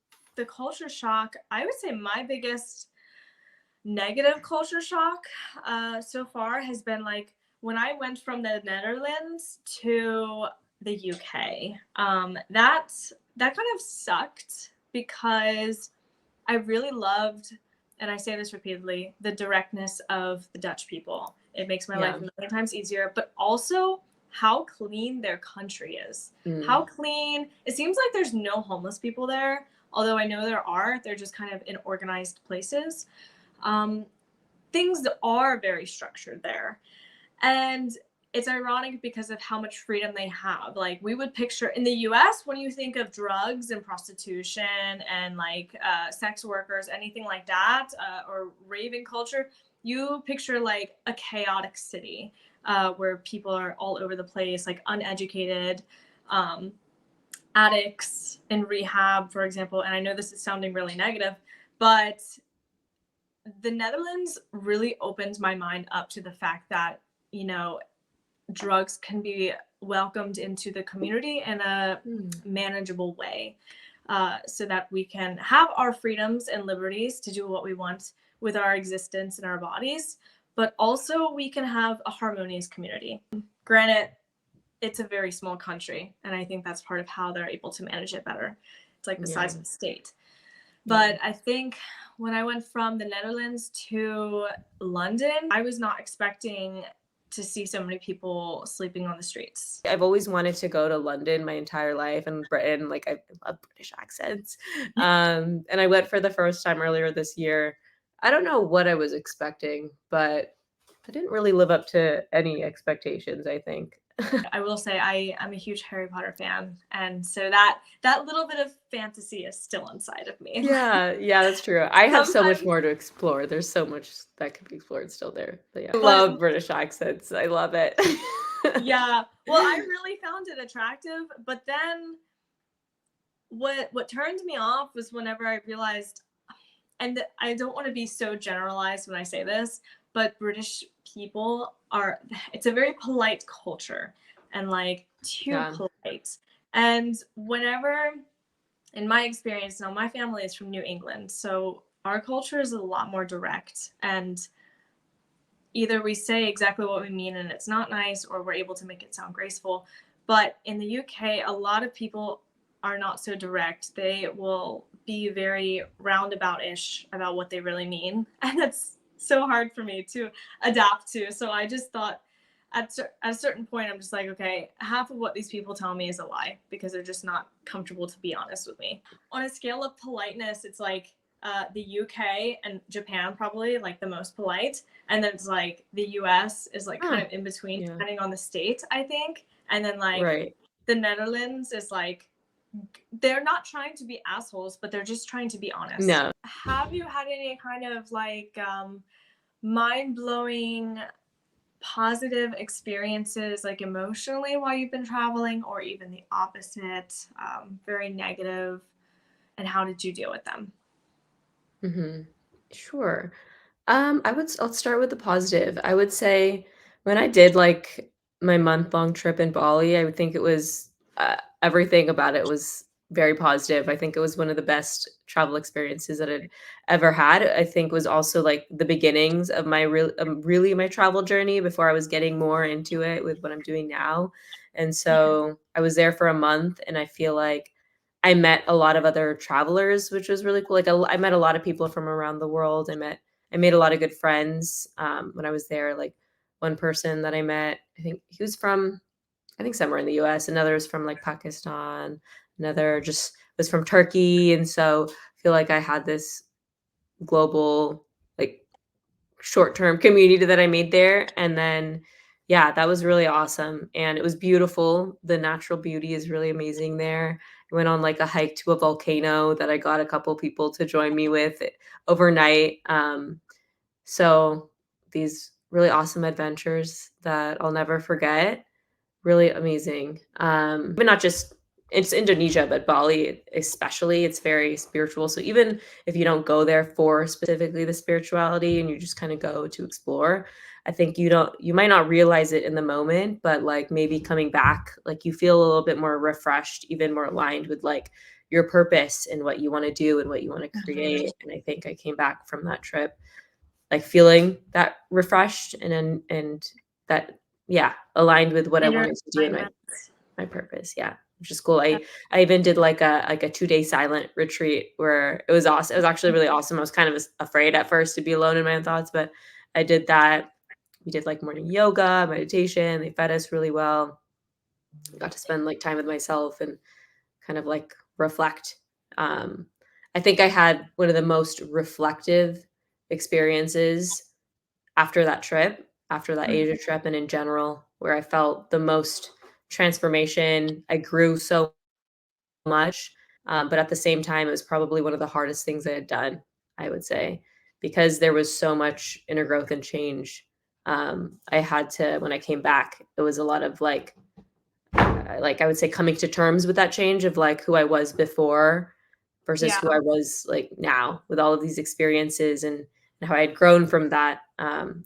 culture shock, I would say my biggest negative culture shock so far has been like when I went from the Netherlands to the UK. That kind of sucked because I really loved, and I say this repeatedly, the directness of the Dutch people. It makes my life yeah. a million times easier, but also how clean their country is. How Mm. clean. It seems like there's no homeless people there, although I know there are. They're just kind of in organized places. Um, Things are very structured there. And it's ironic because of how much freedom they have. Like we would picture in the US, when you think of drugs and prostitution and like sex workers, anything like that, or raving culture, you picture like a chaotic city where people are all over the place, like uneducated, um, addicts in rehab, for example. And I know this is sounding really negative, but the Netherlands really opened my mind up to the fact that, you know, drugs can be welcomed into the community in a Mm. manageable way, so that we can have our freedoms and liberties to do what we want with our existence and our bodies, but also we can have a harmonious community. Granted, it's a very small country, and I think that's part of how they're able to manage it better. It's like the Yeah. size of a state. Yeah. But I think when I went from the Netherlands to London, I was not expecting to see so many people sleeping on the streets. I've always wanted to go to London my entire life and Britain. Like I love British accents. And I went for the first time earlier this year. I don't know what I was expecting, but I didn't really live up to any expectations, I think. I will say I'm a huge Harry Potter fan, and so that little bit of fantasy is still inside of me. Yeah, yeah, that's true. I have so much Sometimes, more to explore. There's so much that could be explored still there. But yeah, I but love British accents. I love it. yeah, well, I really found it attractive, but then what turned me off was whenever I realized, and I don't want to be so generalized when I say this, but British people are, it's a very polite culture and like too Yeah. polite. And whenever, in my experience, now my family is from New England, so our culture is a lot more direct. And either we say exactly what we mean and it's not nice, or we're able to make it sound graceful. But in the UK, a lot of people are not so direct. They will be very roundabout-ish about what they really mean. And that's so hard for me to adapt to. So I just thought at a certain point, I'm just like, okay, half of what these people tell me is a lie because they're just not comfortable to be honest with me. On a scale of politeness, it's like the UK and Japan probably like the most polite, and then it's like the US is like kind Huh. of in between Yeah. depending on the state, I think. And then like Right. the Netherlands is like they're not trying to be assholes, but they're just trying to be honest. No. Have you had any kind of like mind-blowing positive experiences like emotionally while you've been traveling, or even the opposite, very negative, and how did you deal with them? Mhm. Sure. I'll start with the positive. I would say when I did like my month-long trip in Bali, I would think it was everything about it was very positive. I think it was one of the best travel experiences that I'd ever had. I think was also like the beginnings of my really my travel journey before I was getting more into it with what I'm doing now. And Mhm. so I was there for a month, and I feel like I met a lot of other travelers, which was really cool. Like I met a lot of people from around the world. I made a lot of good friends, when I was there, like, one person that I met, I think he was from I think somewhere in the US, another is from, like, Pakistan, another just was from Turkey, and so I feel like I had this global, like, short-term community that I made there, and then yeah, that was really awesome, and it was beautiful. The natural beauty is really amazing there. I went on, like, a hike to a volcano that I got a couple people to join me with overnight, so these really awesome adventures that I'll never forget. Really amazing. But not just it's Indonesia, but Bali especially, it's very spiritual. So even if you don't go there for specifically the spirituality and you just kind of go to explore, I think you might not realize it in the moment, but like maybe coming back, like you feel a little bit more refreshed, even more aligned with like your purpose and what you want to do and what you want to Mhm. create. And I think I came back from that trip like feeling that refreshed and that yeah, aligned with what I Inner wanted to do in alignment. my purpose, yeah, which is cool. I even did like a 2-day silent retreat where it was awesome. It was actually really awesome. I was kind of afraid at first to be alone in my own thoughts, but I did that. We did like morning yoga, meditation. They fed us really well. Got to spend like time with myself and kind of like reflect. Um, I think I had one of the most reflective experiences after that trip, after that Mhm. Asia trip, and in general, where I felt the most transformation. I grew so much, but at the same time, it was probably one of the hardest things I had done, I would say, because there was so much inner growth and change. I had to when I came back, it was a lot of like I would say coming to terms with that change of like who I was before versus Yeah, who I was like now with all of these experiences and how I had grown from that. And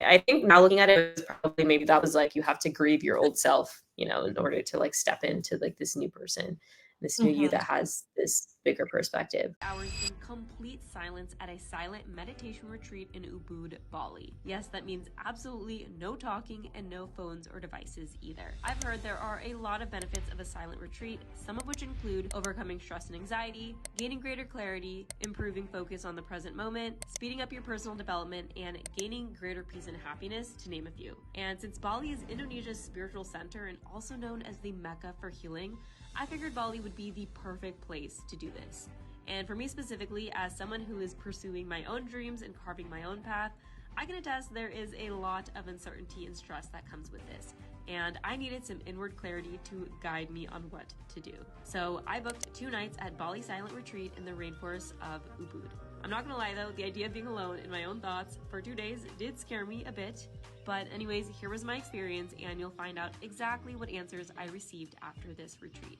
I think now looking at it, it was probably maybe that was like you have to grieve your old self, in order to like step into like this new person, this new you mhm. that has this bigger perspective. Hours in complete silence at a silent meditation retreat in Ubud, Bali. Yes, that means absolutely no talking and no phones or devices either. I've heard there are a lot of benefits of a silent retreat, some of which include overcoming stress and anxiety, gaining greater clarity, improving focus on the present moment, speeding up your personal development, and gaining greater peace and happiness, to name a few. And since Bali is Indonesia's spiritual center and also known as the Mecca for healing, I figured Bali would be the perfect place to do this. And for me specifically, as someone who is pursuing my own dreams and carving my own path, I can attest there is a lot of uncertainty and stress that comes with this. And I needed some inward clarity to guide me on what to do. So I booked 2 nights at Bali Silent Retreat in the rainforest of Ubud. I'm not gonna lie though, the idea of being alone in my own thoughts for 2 days did scare me a bit. But anyways, here was my experience, and you'll find out exactly what answers I received after this retreat.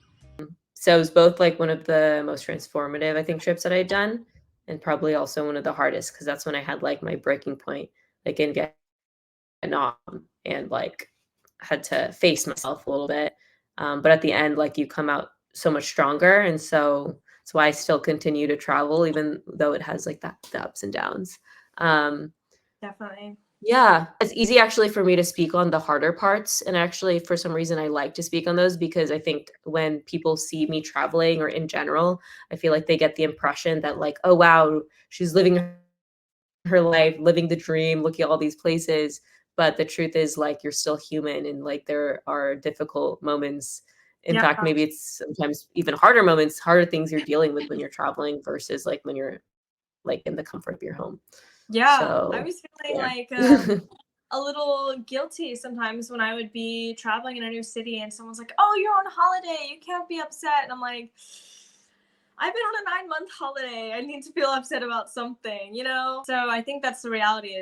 So it was both like one of the most transformative, I think, trips that I had done, and probably also one of the hardest because that's when I had like my breaking point, like in Vietnam, and like had to face myself a little bit. But at the end, like you come out so much stronger, and so that's why I still continue to travel, even though it has like the ups and downs. Um, Definitely. yeah, it's easy actually for me to speak on the harder parts, and actually for some reason I like to speak on those because I think when people see me traveling or in general, I feel like they get the impression that like, "Oh, wow, she's living her life, living the dream, looking at all these places." But the truth is like you're still human and like there are difficult moments. In Yeah. fact, maybe it's sometimes even harder moments, harder things you're dealing with when you're traveling versus like when you're like in the comfort of your home. Yeah. I So, was feeling yeah. like a little guilty sometimes when I would be traveling in a new city and someone's like, "Oh, you're on holiday. You can't be upset." And I'm like, I've been on a 9-month holiday. I need to feel upset about something, you know? So I think that's the reality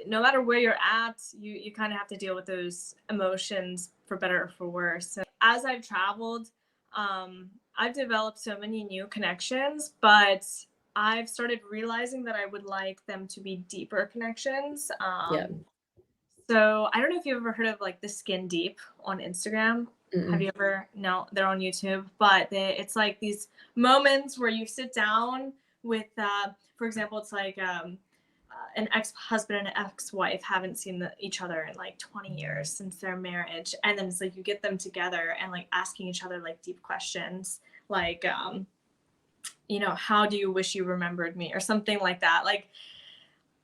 no matter where you're at, you kind of have to deal with those emotions for better or for worse. So as I've traveled, I've developed so many new connections, but I've started realizing that I would like them to be deeper connections. Yeah. So I don't know if you've ever heard of like the Skin Deep on Instagram. Have Mm-mm. you ever? No, they're on YouTube, but it's like these moments where you sit down with, for example, it's like an ex-husband and an ex-wife haven't seen each other in like 20 years since their marriage, and then it's like you get them together and like asking each other like deep questions, like how do you wish you remembered me or something like that. Like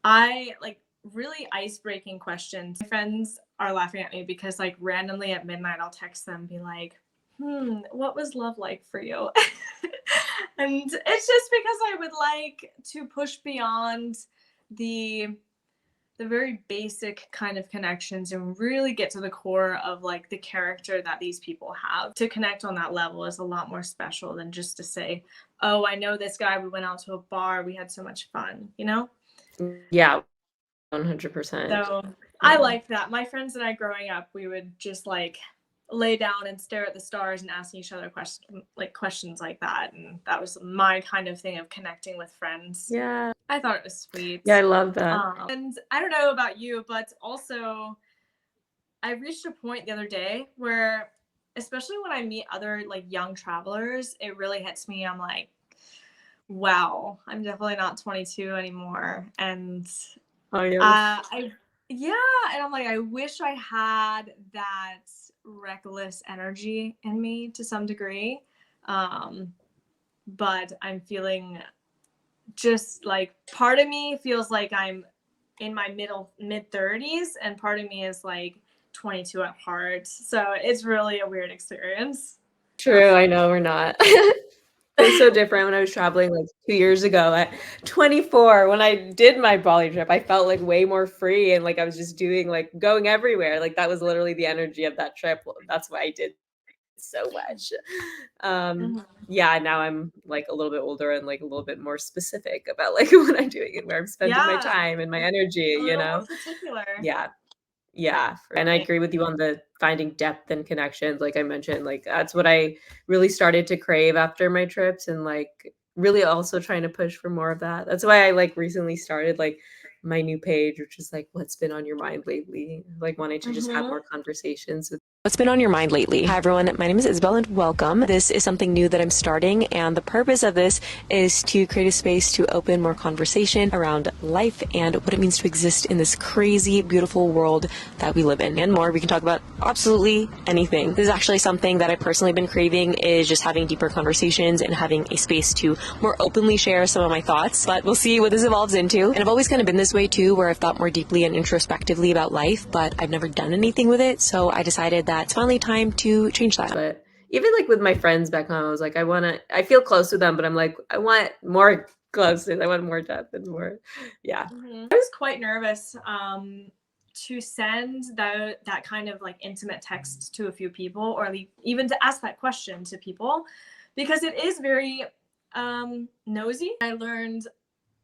I like really ice breaking questions. My friends are laughing at me because like randomly at midnight I'll text them and be like, what was love like for you? And it's just because I would like to push beyond the the very basic kind of connections and really get to the core of like the character that these people have. To connect on that level is a lot more special than just to say, oh, I know this guy, we went out to a bar, we had so much fun, you know? Yeah, 100%. So I Yeah. like that. My friends and I growing up, we would just like lay down and stare at the stars and ask each other questions like that. And that was my kind of thing of connecting with friends. Yeah. I thought it was sweet. Yeah, I love that. And I don't know about you, but also I reached a point the other day where, especially when I meet other like young travelers, it really hits me. I'm like, wow, I'm definitely not 22 anymore. And Oh, yeah. yeah, and I'm like, I wish I had that reckless energy in me to some degree. But I'm feeling just like part of me feels like I'm in my mid 30s, and part of me is like 22 at heart. So it's really a weird experience. True, I know we're not. It was so different when I was traveling like 2 years ago at 24. When I did my Bali trip, I felt like way more free and like I was just doing like going everywhere. Like that was literally the energy of that trip. That's why I did so much. Mhm. Yeah, now I'm like a little bit older and like a little bit more specific about like what I'm doing and where I'm spending my Yeah, time and my energy, a you little more know? particular. Yeah. Yeah, and I Right. agree with you on the finding depth and connections, like I mentioned, like, that's what I really started to crave after my trips and, like, really also trying to push for more of that. That's why I, like, recently started, like, my new page, which is, like, "What's been on your mind lately?" Like, wanting to just have Mm-hmm. more conversations with What's been on your mind lately? Hi everyone, my name is Isabel and welcome. This is something new that I'm starting, and the purpose of this is to create a space to open more conversation around life and what it means to exist in this crazy, beautiful world that we live in and more. We can talk about absolutely anything. This is actually something that I personally been craving, is just having deeper conversations and having a space to more openly share some of my thoughts, but we'll see what this evolves into. And I've always kind of been this way too, where I've thought more deeply and introspectively about life, but I've never done anything with it, so I decided that it's finally time to change that. but even, like, with my friends back home, I was like, I feel close to them, but I'm like, I want more closeness, I want more depth and more yeah. I was quite nervous to send that kind of like intimate text to a few people, or even to ask that question to people, because it is very nosy. I learned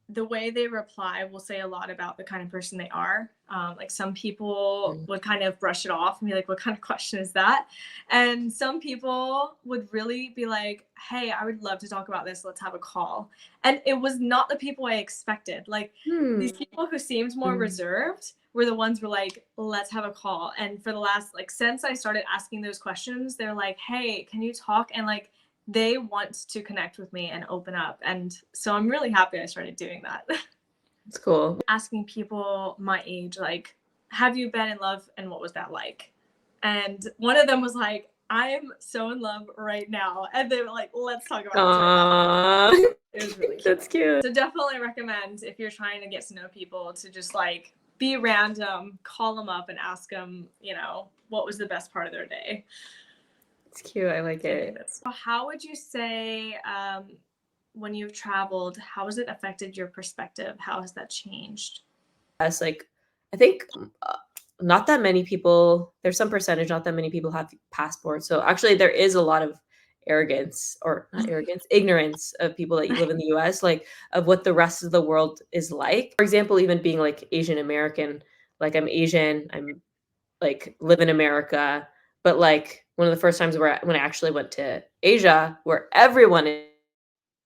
the way they reply will say a lot about the kind of person they are. Like some people would kind of brush it off and be like, what kind of question is that? And some people would really be like, hey, I would love to talk about this. Let's have a call. And it was not the people I expected. Like these people who seemed more reserved were the ones who were like, let's have a call. And for the last, like, since I started asking those questions, they're like, hey, can you talk? And like, they want to connect with me and open up. And so I'm really happy I started doing that. It's cool. Asking people my age, like, have you been in love and what was that like? And one of them was like, I'm so in love right now. And they were like, let's talk about this right now. It was really cute. That's cute. So definitely recommend, if you're trying to get to know people, to just like be random, call them up and ask them, you know, what was the best part of their day. It's cute, I like it. How would you say, when you've traveled, how has it affected your perspective? How has that changed? As like, I think not that many people, there's some percentage, not that many people have passports. So actually, there is a lot of arrogance, or not arrogance, ignorance of people that you live in the US, like of what the rest of the world is like. For example, even being like Asian American, like I'm Asian, I'm like live in America, but like one of the first times when I actually went to Asia, where everyone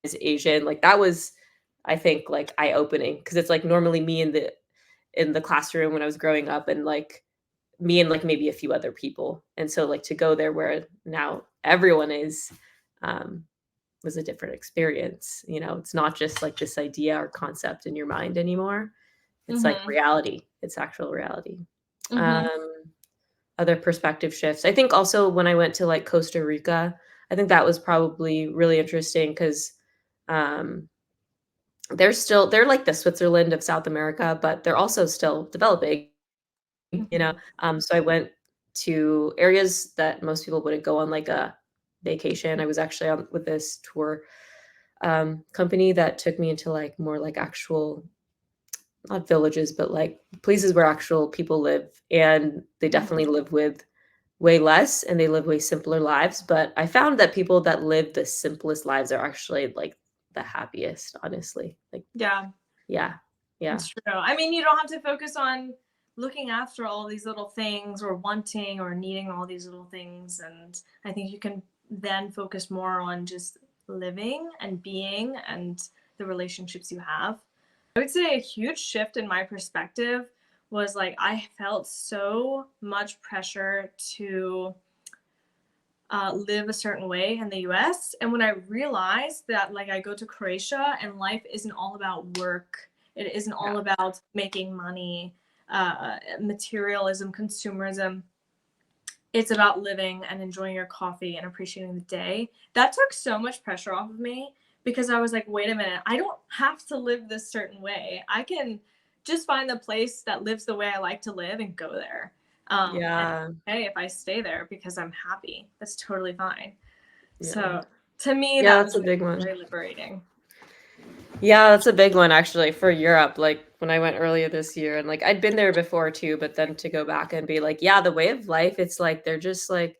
is Asian, like that was, I think, like eye-opening, because it's like normally me in the classroom when I was growing up, and like me and like maybe a few other people. And so like to go there where now everyone is was a different experience. You know, it's not just like this idea or concept in your mind anymore. It's like reality. It's actual reality. Other perspective shifts. I think also when I went to like Costa Rica, I think that was probably really interesting because um they're like the Switzerland of South America, but they're also still developing, you know. So I went to areas that most people wouldn't go on like a vacation. I was actually on with this tour company that took me into like more like actual not villages, but like places where actual people live, and they definitely live with way less and they live way simpler lives. But I found that people that live the simplest lives are actually like the happiest, honestly. Like, Yeah, yeah, yeah, it's true. I mean, you don't have to focus on looking after all these little things or wanting or needing all these little things. And I think you can then focus more on just living and being and the relationships you have. I would say a huge shift in my perspective was like I felt so much pressure to live a certain way in the US. And when I realized that, like, I go to Croatia and life isn't all about work, it isn't yeah, all about making money, materialism, consumerism. It's about living and enjoying your coffee and appreciating the day. That took so much pressure off of me because I was like, wait a minute, I don't have to live this certain way. I can just find the place that lives the way I like to live and go there. And yeah, hey, if I stay there because I'm happy, that's totally fine. yeah. So to me, Yeah, that that's was a like big one. very liberating. Yeah, that's a big one actually for Europe. Like when I went earlier this year and like I'd been there before too, but then to go back and be like, yeah, the way of life, it's like they're just like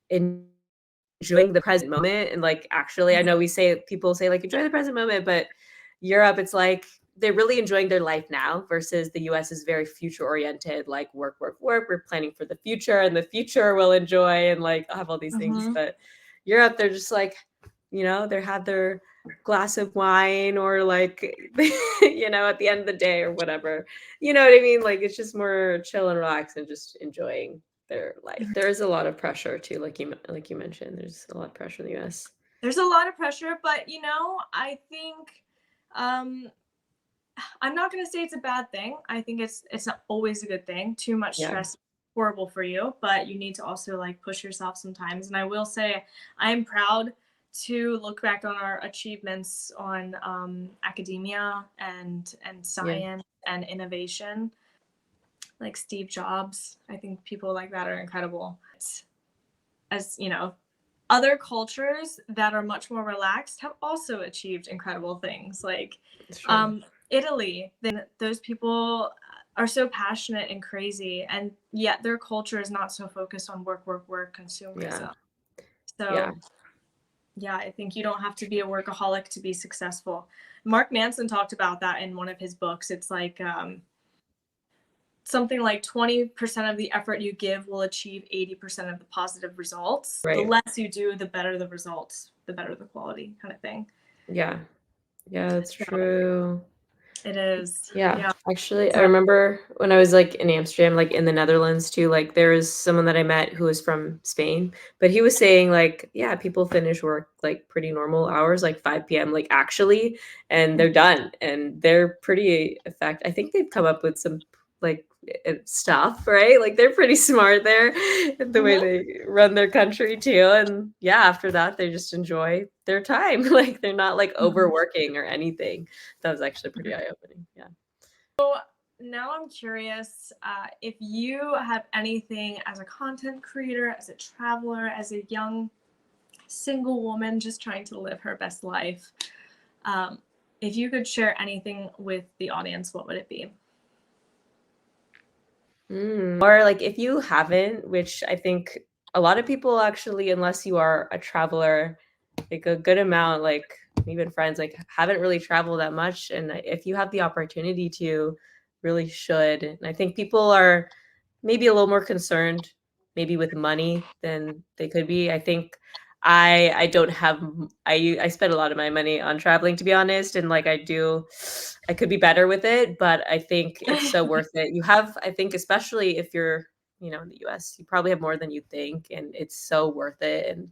enjoying the present moment. And like actually, I know we say people say like enjoy the present moment, but Europe, it's like they're really enjoying their life now versus the US is very future oriented, like work, work, work. We're planning for the future and the future we'll enjoy and like have all these things. Mm-hmm. But Europe, they're just like, they have their glass of wine or like at the end of the day or whatever. You know what I mean? Like it's just more chill and relax and just enjoying their life. There is a lot of pressure too, like you mentioned. There's a lot of pressure in the US. There's a lot of pressure, but I think um, I'm not going to say it's a bad thing. I think it's not always a good thing. Too much Yeah. stress is horrible for you, but you need to also like push yourself sometimes. And I will say I'm proud to look back on our achievements on academia and Yeah. science and innovation, like Steve Jobs. I think people like that are incredible. As other cultures that are much more relaxed have also achieved incredible things. Like It's true. Italy, then those people are so passionate and crazy, and yet their culture is not so focused on work, work, work, Yeah. consumerism. Yeah. So yeah, I think you don't have to be a workaholic to be successful. Mark Manson talked about that in one of his books. It's like something like 20% of the effort you give will achieve 80% of the positive results. The Right. less you do, the better the results, the better the quality, kind of thing. Yeah. Yeah, that's So true. it is. Yeah. Yeah. Actually, I So, remember when I was like in Amsterdam, like in the Netherlands too, like there was someone that I met who was from Spain, but he was saying like, yeah, people finish work like pretty normal hours, like 5 p.m., like actually, and they're done and they're pretty effective. I think they've come up with some like stuff, right? Like they're pretty smart there the way mhm. they run their country too. And yeah, after that, they just enjoy their time. Like they're not like Mhm. overworking or anything. That was actually pretty eye-opening. Yeah. Now I'm curious if you have anything as a content creator, as a traveler, as a young single woman just trying to live her best life. Um, if you could share anything with the audience, what would it be? Or like if you haven't, which I think a lot of people actually, unless you are a traveler, like a good amount, like even friends, like haven't really traveled that much. And if you have the opportunity to, really should. And I think people are maybe a little more concerned maybe with money than they could be. I think I don't have I spend a lot of my money on traveling to be honest, and like I could be better with it, but I think it's so worth it. You have I think especially if you're, in the US, you probably have more than you think and it's so worth it, and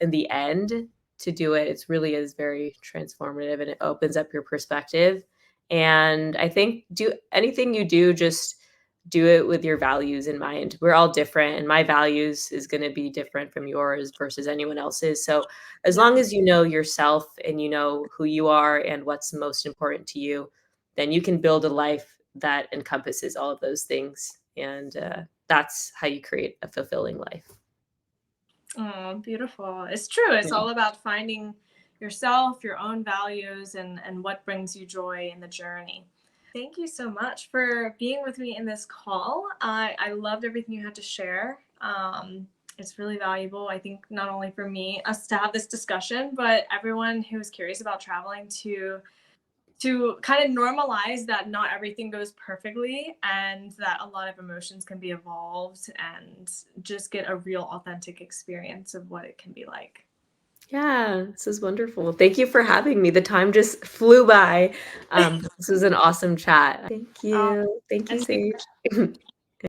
in the end to do it, it really is very transformative and it opens up your perspective. And I think do anything you do, just do it with your values in mind. We're all different, and my values is going to be different from yours versus anyone else's. So, as long Yeah. as you know yourself and you know who you are and what's most important to you, then you can build a life that encompasses all of those things. And that's how you create a fulfilling life. Oh, beautiful. It's true. It's Yeah. all about finding yourself, your own values, and what brings you joy in the journey. Thank you so much for being with me in this call. I loved everything you had to share. It's really valuable, I think, not only for me, us to have this discussion, but everyone who's curious about traveling to kind of normalize that not everything goes perfectly and that a lot of emotions can be evolved and just get a real authentic experience of what it can be like. Yeah, this is wonderful. Thank you for having me. The time just flew by. This was an awesome chat. Thank Um, you. Thank you, and Sage.